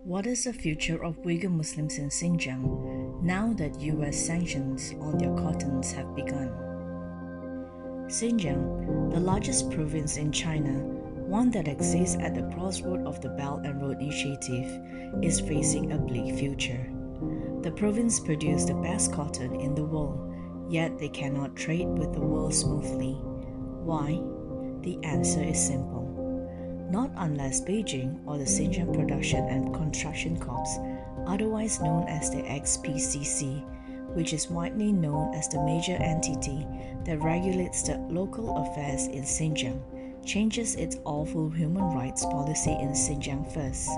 What is the future of Uyghur Muslims in Xinjiang now that US sanctions on their cottons have begun? Xinjiang, the largest province in China, one that exists at the crossroad of the Belt and Road Initiative, is facing a bleak future. The province produces the best cotton in the world, yet they cannot trade with the world smoothly. Why? The answer is simple. Not unless Beijing or the Xinjiang Production and Construction Corps, otherwise known as the XPCC, which is widely known as the major entity that regulates the local affairs in Xinjiang, changes its awful human rights policy in Xinjiang first.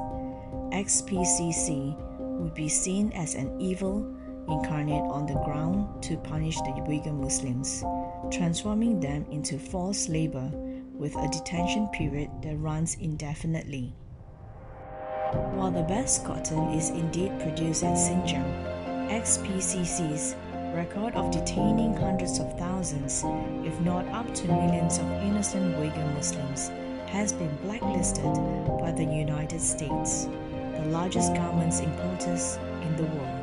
XPCC would be seen as an evil incarnate on the ground to punish the Uyghur Muslims, transforming them into forced labor with a detention period that runs indefinitely. While the best cotton is indeed produced in Xinjiang, XPCC's record of detaining hundreds of thousands, if not up to millions of innocent Uyghur Muslims, has been blacklisted by the United States, the largest garments importers in the world.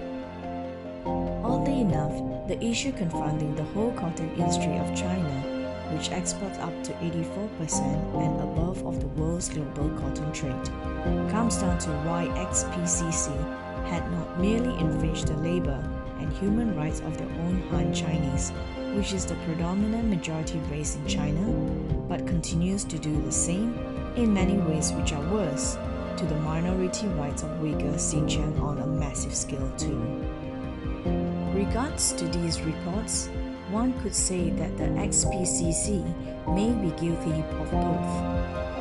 Oddly enough, the issue confronting the whole cotton industry of China, which exports up to 84% and above of the world's global cotton trade, comes down to why XPCC had not merely infringed the labor and human rights of their own Han Chinese, which is the predominant majority race in China, but continues to do the same, in many ways which are worse, to the minority rights of Uyghur Xinjiang on a massive scale too. Regards to these reports, one could say that the XPCC may be guilty of both.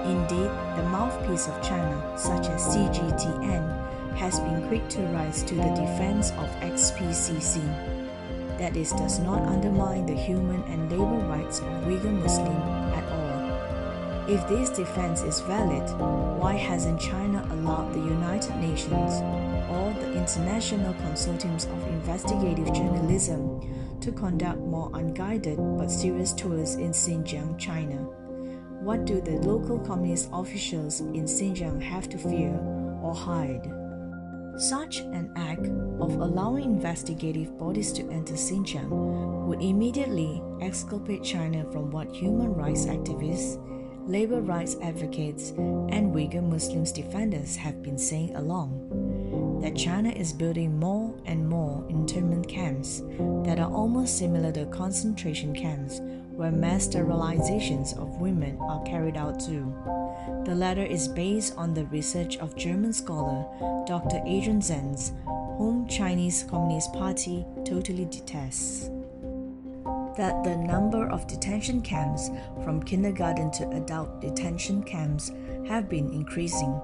Indeed, the mouthpiece of China, such as CGTN, has been quick to rise to the defense of XPCC. That is, does not undermine the human and labor rights of Uyghur Muslim at all. If this defense is valid, why hasn't China allowed the United Nations or the International Consortiums of Investigative Journalism to conduct more unguided but serious tours in Xinjiang, China? What do the local communist officials in Xinjiang have to fear or hide? Such an act of allowing investigative bodies to enter Xinjiang would immediately exculpate China from what human rights activists, labor rights advocates, and Uyghur Muslims defenders have been saying along, that China is building more and more internment camps that are almost similar to concentration camps where mass sterilizations of women are carried out too. The latter is based on the research of German scholar Dr. Adrian Zenz, whom Chinese Communist Party totally detests. That the number of detention camps from kindergarten to adult detention camps have been increasing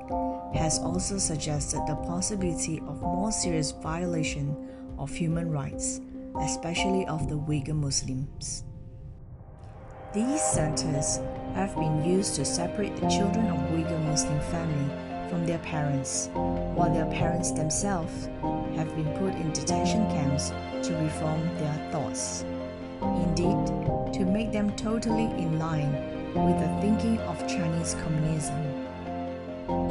has also suggested the possibility of more serious violation of human rights, especially of the Uyghur Muslims. These centers have been used to separate the children of Uyghur Muslim family from their parents, while their parents themselves have been put in detention camps to reform their thoughts. Indeed, to make them totally in line with the thinking of Chinese communism.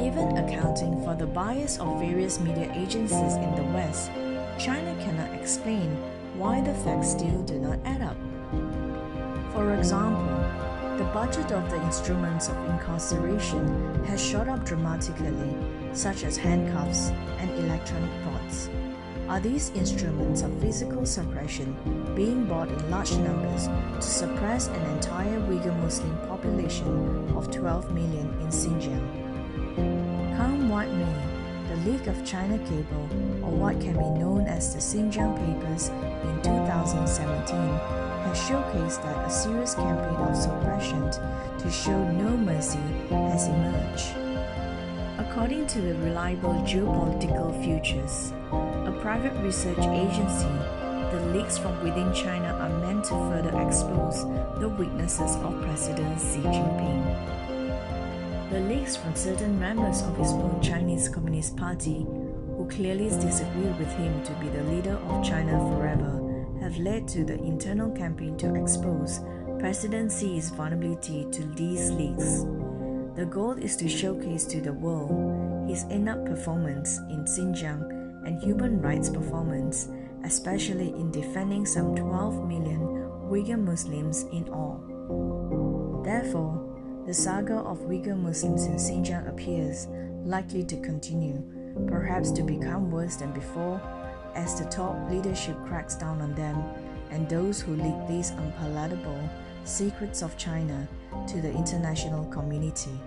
Even accounting for the bias of various media agencies in the West, China cannot explain why the facts still do not add up. For example, the budget of the instruments of incarceration has shot up dramatically, such as handcuffs and electronic rods. Are these instruments of physical suppression being bought in large numbers to suppress an entire Uyghur Muslim population of 12 million in Xinjiang? Come what may, the leak of China Cable, or what can be known as the Xinjiang Papers in 2017, has showcased that a serious campaign of suppression to show no mercy has emerged. According to the reliable geopolitical futures, a private research agency, the leaks from within China are meant to further expose the weaknesses of President Xi Jinping. The leaks from certain members of his own Chinese Communist Party, who clearly disagree with him to be the leader of China forever, have led to the internal campaign to expose President Xi's vulnerability to these leaks. The goal is to showcase to the world his enough performance in Xinjiang and human rights performance, especially in defending some 12 million Uyghur Muslims in all. Therefore, the saga of Uyghur Muslims in Xinjiang appears likely to continue, perhaps to become worse than before, as the top leadership cracks down on them and those who leak these unpalatable secrets of China to the international community.